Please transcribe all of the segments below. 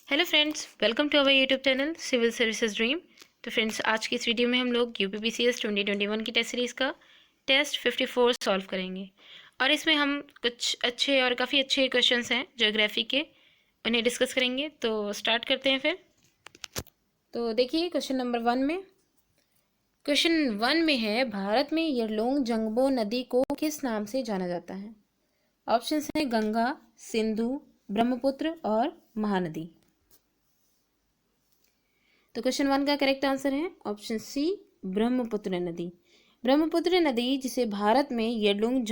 Hello friends, welcome to our YouTube channel civil services dream. तो friends, आज की इस वीडियो में हम लोग यूपीपीसीएस 2021 की टेस्ट सीरीज़ का टेस्ट 54 सॉल्व करेंगे। और इसमें हम कुछ अच्छे और काफ़ी अच्छे क्वेश्चंस हैं ज्योग्राफी के, उन्हें डिस्कस करेंगे। तो स्टार्ट करते हैं फिर। तो देखिए क्वेश्चन नंबर 1 में, क्वेश्चन 1 में है, भारत में यरलुंग जंगबो नदी को किस नाम से जाना जाता है? ऑप्शंस हैं गंगा, सिंधु, ब्रह्मपुत्र और महानदी। तो क्वेश्चन 1 का करेक्ट आंसर है ऑप्शन सी, ब्रह्मपुत्र नदी। ब्रह्मपुत्र नदी जिसे भारत में यरलुंग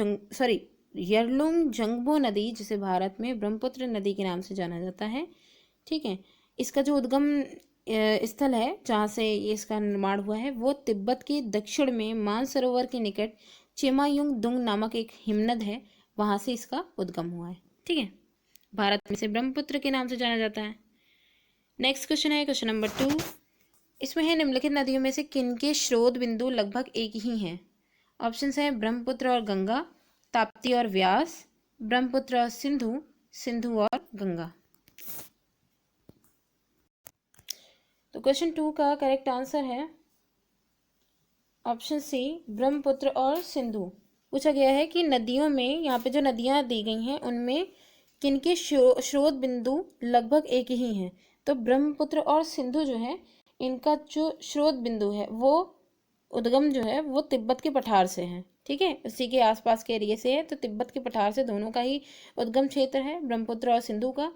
जंगबो नदी जिसे भारत में ब्रह्मपुत्र नदी के नाम से जाना जाता है। ठीक है, इसका जो उद्गम स्थल है जहाँ से ये इसका निर्माण हुआ है वो तिब्बत के दक्षिण में मानसरोवर के निकट चेमायुंग दुंग नामक एक हिमनद है, वहाँ से इसका उद्गम हुआ है। ठीक है, भारत में से ब्रह्मपुत्र के नाम से जाना जाता है। नेक्स्ट क्वेश्चन है क्वेश्चन नंबर 2। इसमें है, निम्नलिखित नदियों में से किनके स्रोत बिंदु लगभग एक ही हैं? ऑप्शंस हैं ब्रह्मपुत्र और गंगा, ताप्ती और व्यास, ब्रह्मपुत्र और सिंधु, सिंधु और गंगा। तो क्वेश्चन 2 का करेक्ट आंसर है ऑप्शन सी, ब्रह्मपुत्र और सिंधु। पूछा गया है कि नदियों में, यहाँ पे जो नदियाँ दी गई हैं उनमें किनके स्रोत बिंदु लगभग एक ही हैं। तो ब्रह्मपुत्र और सिंधु जो है, इनका जो स्रोत बिंदु है वो उद्गम जो है वो तिब्बत के पठार से है। ठीक है, उसी के आसपास के एरिए से है, तो तिब्बत के पठार से दोनों का ही उद्गम क्षेत्र है, ब्रह्मपुत्र और सिंधु का।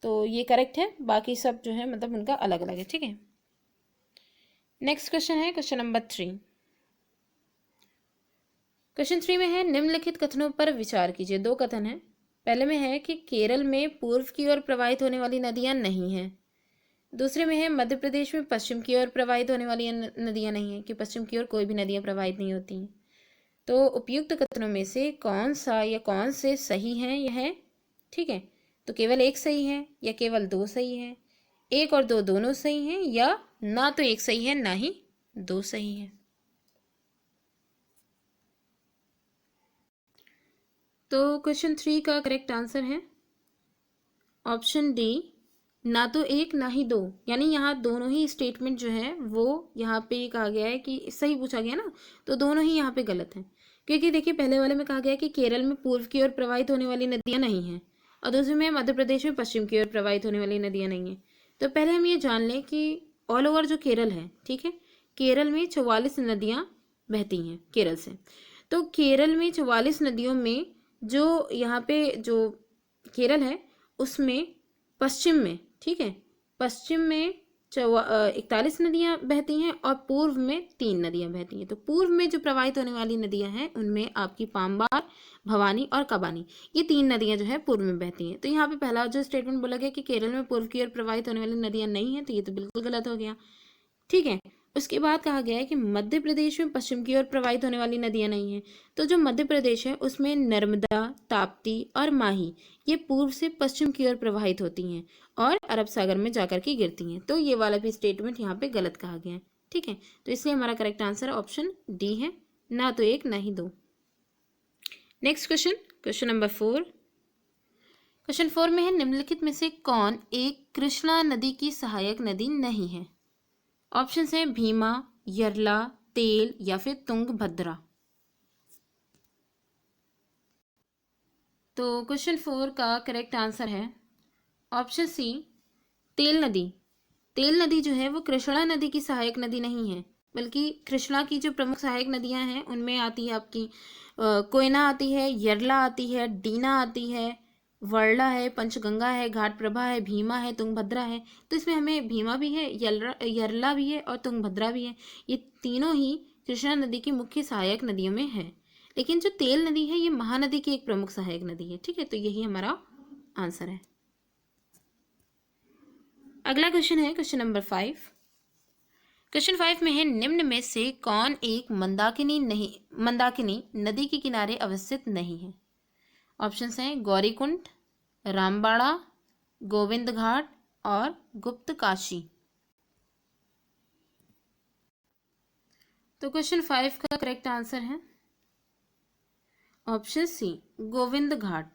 तो ये करेक्ट है, बाकी सब जो है मतलब उनका अलग अलग है। ठीक है, नेक्स्ट क्वेश्चन है क्वेश्चन नंबर 3। क्वेश्चन 3 में है, निम्नलिखित कथनों पर विचार कीजिए। दो कथन है। पहले में है कि केरल में पूर्व की ओर प्रवाहित होने वाली नदियां नहीं हैं। दूसरे में है, मध्य प्रदेश में पश्चिम की ओर प्रवाहित होने वाली नदियां नहीं हैं, कि पश्चिम की ओर कोई भी नदियां प्रवाहित नहीं होती हैं। तो उपयुक्त कथनों में से कौन सा या कौन से सही हैं यह है? ठीक है, तो केवल एक सही है या केवल दो सही है, एक और दो दोनों सही हैं, या ना तो एक सही है ना ही दो सही है। तो क्वेश्चन 3 का करेक्ट आंसर है ऑप्शन डी, ना तो एक ना ही दो। यानी यहाँ दोनों ही स्टेटमेंट जो है वो यहाँ पे कहा गया है कि सही पूछा गया ना, तो दोनों ही यहाँ पे गलत हैं। क्योंकि देखिए, पहले वाले में कहा गया है कि केरल में पूर्व की ओर प्रवाहित होने वाली नदियाँ नहीं हैं, और दूसरे में मध्य प्रदेश में पश्चिम की ओर प्रवाहित होने वाली नदियाँ नहीं हैं। तो पहले हम ये जान लें कि ऑल ओवर जो केरल है, ठीक है, केरल में 44 नदियाँ बहती हैं केरल से। तो केरल में 44 नदियों में जो यहाँ पे जो केरल है उसमें पश्चिम में, ठीक है, पश्चिम में 41 नदियां बहती हैं और पूर्व में 3 नदियां बहती हैं। तो पूर्व में जो प्रवाहित होने वाली नदियां हैं उनमें आपकी पाम्बार, भवानी और कबानी, ये 3 नदियां जो है पूर्व में बहती हैं। तो यहाँ पे पहला जो स्टेटमेंट बोला गया कि केरल में पूर्व की ओर प्रवाहित होने वाली नदियां नहीं हैं, तो ये तो बिल्कुल गलत हो गया। ठीक है, उसके बाद कहा गया है कि मध्य प्रदेश में पश्चिम की ओर प्रवाहित होने वाली नदियां नहीं हैं। तो जो मध्य प्रदेश है उसमें नर्मदा, ताप्ती और माही, ये पूर्व से पश्चिम की ओर प्रवाहित होती हैं और अरब सागर में जाकर के गिरती हैं। तो ये वाला भी स्टेटमेंट यहाँ पे गलत कहा गया है। ठीक है, तो इसलिए हमारा करेक्ट आंसर ऑप्शन डी है, ना तो एक ना ही दो। Next question, question number 4। Question 4 में है, निम्नलिखित में से कौन एक कृष्णा नदी की सहायक नदी नहीं है? ऑप्शन हैं भीमा, यरला, तेल या फिर तुंगभद्रा। तो क्वेश्चन 4 का करेक्ट आंसर है ऑप्शन सी, तेल नदी। तेल नदी जो है वो कृष्णा नदी की सहायक नदी नहीं है, बल्कि कृष्णा की जो प्रमुख सहायक नदियां हैं उनमें आती है आपकी कोयना आती है, यरला आती है, डीना आती है, वर्ला है, पंचगंगा है, घाटप्रभा है, भीमा है, तुंगभद्रा है। तो इसमें हमें भीमा भी है, यरला भी है और तुंगभद्रा भी है। ये तीनों ही कृष्णा नदी की मुख्य सहायक नदियों में है, लेकिन जो तेल नदी है ये महानदी की एक प्रमुख सहायक नदी है। ठीक है, तो यही हमारा आंसर है। अगला क्वेश्चन है क्वेश्चन नंबर 5। क्वेश्चन 5 में है, निम्न में से कौन एक मंदाकिनी नदी के किनारे अवस्थित नहीं है? ऑप्शंस हैं गौरीकुंड, रामबाड़ा, गोविंद घाट और गुप्त काशी। तो क्वेश्चन 5 का करेक्ट आंसर है ऑप्शन सी, गोविंद घाट।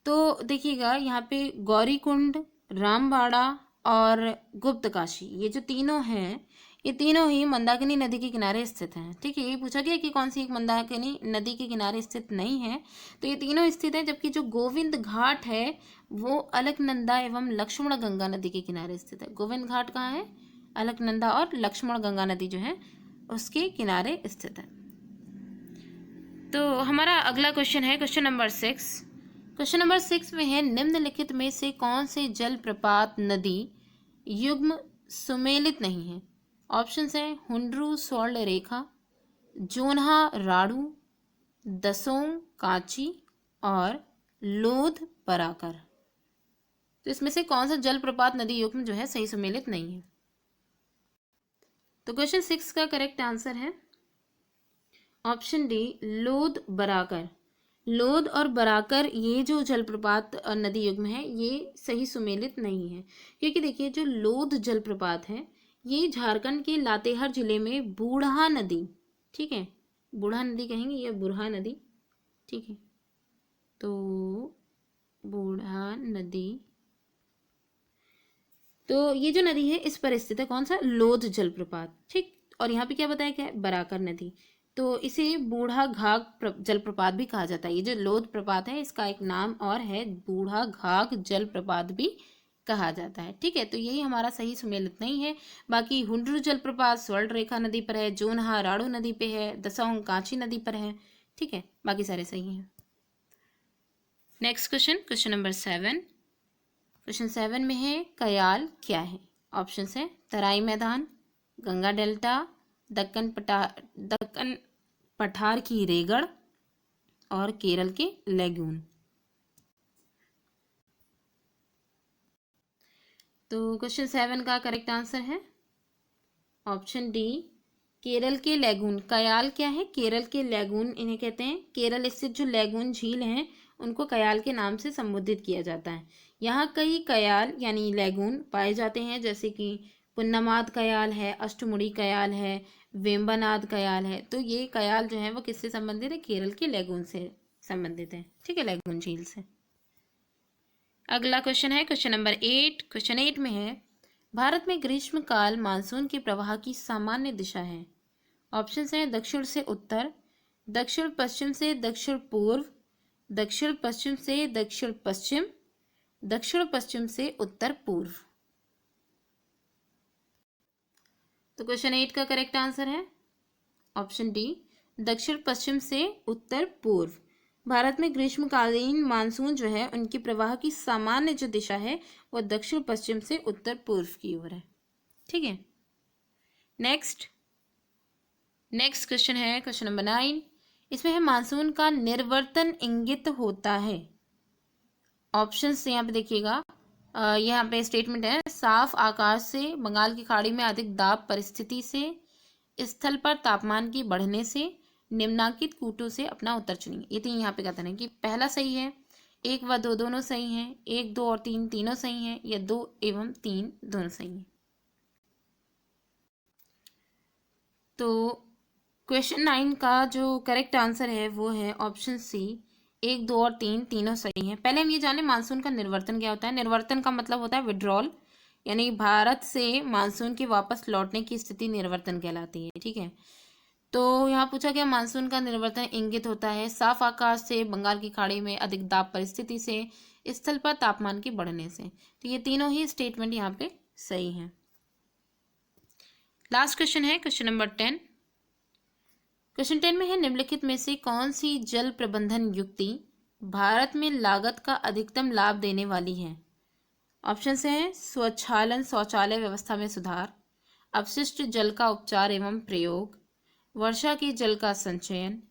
तो देखिएगा, यहाँ पे गौरीकुंड, रामबाड़ा और गुप्तकाशी, ये जो तीनों हैं, ये तीनों ही मंदाकिनी नदी के किनारे स्थित हैं। ठीक है, ये पूछा गया कि कौन सी एक मंदाकिनी नदी के किनारे स्थित नहीं है, तो ये तीनों स्थित हैं। जबकि जो गोविंद घाट है वो अलकनंदा एवं लक्ष्मण गंगा नदी के किनारे स्थित है। गोविंद घाट कहाँ है? अलकनंदा और लक्ष्मण गंगा नदी जो है उसके किनारे स्थित है। तो हमारा अगला क्वेश्चन है क्वेश्चन नंबर 6। क्वेश्चन नंबर 6 में है, निम्नलिखित में से कौन से जलप्रपात नदी युग्म सुमेलित नहीं है? ऑप्शंस हैं हुंड्रू स्वर्ण रेखा, जोन्हा राड़ू, दसोंग कांची और लोध पराकर। तो इसमें से कौन सा जलप्रपात नदी युग्म जो है सही सुमेलित नहीं है? तो क्वेश्चन 6 का करेक्ट आंसर है ऑप्शन डी, लोध बराकर। लोध और बराकर ये जो जलप्रपात नदी युग्म है ये सही सुमेलित नहीं है, क्योंकि देखिए जो लोध जलप्रपात है ये झारखंड के लातेहार जिले में बूढ़ा नदी, ठीक है, बूढ़ा नदी कहेंगे या बुरहा नदी, ठीक है, तो बूढ़ा नदी, तो ये जो नदी है इस पर स्थित है कौन सा? लोध जलप्रपात। ठीक, और यहाँ पे क्या बताया क्या है? बराकर नदी, तो इसे बूढ़ा घाघ जलप्रपात भी कहा जाता है। ये जो लोध प्रपात है इसका एक नाम और है बूढ़ा घाघ जलप्रपात भी कहा जाता है। ठीक है, तो यही हमारा सही सुमेलित नहीं है। बाकी हुंड्रू जलप्रपात स्वर्ण रेखा नदी पर है, जोन्हा राड़ू नदी पे है, दसोंग कांची नदी पर है। ठीक है, बाकी सारे सही हैं। Next question, question number 7। Question 7 में है, कयाल क्या है? ऑप्शन है तराई मैदान, गंगा डेल्टा, दक्कन पठार की रेगड़ और केरल के लेगून। तो क्वेश्चन 7 का करेक्ट आंसर है ऑप्शन डी, केरल के लेगून। कयाल क्या है? केरल के लेगून इन्हें कहते हैं। केरल स्थित जो लेगून झील हैं उनको कयाल के नाम से संबोधित किया जाता है। यहाँ कई कयाल यानी लेगून पाए जाते हैं, जैसे कि पुन्नमाद कयाल है, अष्टमुड़ी कयाल है, वेम्बनाद कयाल है। तो ये कयाल जो है वो किससे संबंधित है? केरल के लेगून से संबंधित है। ठीक है, लेगून झील से। अगला क्वेश्चन है क्वेश्चन नंबर 8। क्वेश्चन 8 में है, भारत में ग्रीष्मकाल मानसून के प्रवाह की सामान्य दिशा है। ऑप्शन हैं दक्षिण से उत्तर, दक्षिण पश्चिम से दक्षिण पूर्व, दक्षिण पश्चिम से दक्षिण पश्चिम, दक्षिण पश्चिम से उत्तर पूर्व। तो क्वेश्चन 8 का करेक्ट आंसर है ऑप्शन डी, दक्षिण पश्चिम से उत्तर पूर्व। भारत में ग्रीष्मकालीन मानसून जो है उनकी प्रवाह की सामान्य जो दिशा है वह दक्षिण पश्चिम से उत्तर पूर्व की ओर है। ठीक है, नेक्स्ट क्वेश्चन है क्वेश्चन नंबर 9। इसमें है, मानसून का निर्वर्तन इंगित होता है। ऑप्शंस यहाँ पे देखिएगा, यहाँ पे स्टेटमेंट है, साफ आकाश से, बंगाल की खाड़ी में अधिक दाब परिस्थिति से, स्थल पर तापमान की बढ़ने से, निम्नांकित कूटों से अपना उत्तर चुनिए। ये तीन यहाँ पे कहते हैं कि पहला सही है, 1 व 2 दोनों सही हैं, 1, 2 और 3 तीनों सही हैं, या 2 एवं 3 दोनों सही हैं। तो क्वेश्चन 9 का जो करेक्ट आंसर है वो है ऑप्शन सी, 1, 2 और 3 तीनों सही हैं। पहले हम ये जाने मानसून का निर्वर्तन क्या होता है। निर्वर्तन का मतलब होता है विड्रॉल, यानी भारत से मानसून के वापस लौटने की स्थिति निर्वर्तन कहलाती है। ठीक है, तो यहाँ पूछा गया मानसून का निर्वर्तन इंगित होता है साफ आकाश से, बंगाल की खाड़ी में अधिक दाब परिस्थिति से, स्थल पर तापमान के बढ़ने से। तो ये तीनों ही स्टेटमेंट यहाँ पे सही हैं। लास्ट क्वेश्चन है क्वेश्चन नंबर 10। क्वेश्चन 10 में है, निम्नलिखित में से कौन सी जल प्रबंधन युक्ति भारत में लागत का अधिकतम लाभ देने वाली है? ऑप्शन हैं स्वच्छालन शौचालय व्यवस्था में सुधार, अपशिष्ट जल का उपचार एवं प्रयोग, वर्षा के जल का संचयन,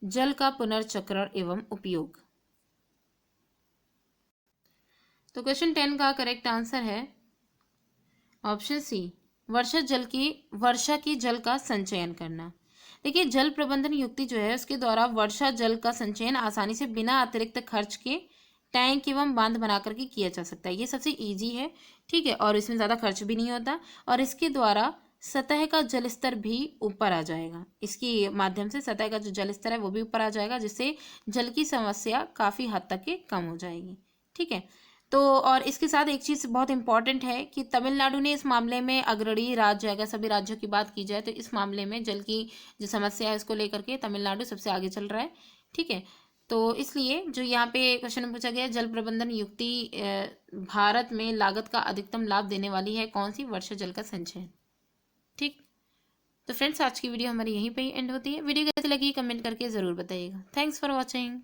जल का पुनर्चक्रण एवं उपयोग। तो क्वेश्चन 10 का करेक्ट आंसर है ऑप्शन सी, वर्षा के जल का संचयन करना। देखिए, जल प्रबंधन युक्ति जो है उसके द्वारा वर्षा जल का संचयन आसानी से बिना अतिरिक्त खर्च के टैंक एवं बांध बना करके किया जा सकता है। ये सबसे इजी है। ठीक है, और इसमें ज़्यादा खर्च भी नहीं होता, और इसके द्वारा सतह का जल स्तर भी ऊपर आ जाएगा। इसके माध्यम से सतह का जो जल स्तर है वो भी ऊपर आ जाएगा, जिससे जल की समस्या काफ़ी हद तक के कम हो जाएगी। ठीक है, तो और इसके साथ एक चीज़ बहुत इंपॉर्टेंट है कि तमिलनाडु ने इस मामले में अग्रणी राज्य है। अगर सभी राज्यों की बात की जाए तो इस मामले में जल की जो समस्या है इसको लेकर के तमिलनाडु सबसे आगे चल रहा है। ठीक है, तो इसलिए जो यहाँ पे क्वेश्चन पूछा गया, जल प्रबंधन युक्ति भारत में लागत का अधिकतम लाभ देने वाली है कौन सी? वर्षा जल का संचयन। ठीक, तो फ्रेंड्स आज की वीडियो हमारी यहीं पे ही एंड होती है। वीडियो कैसी लगी कमेंट करके ज़रूर बताइएगा। Thanks for watching.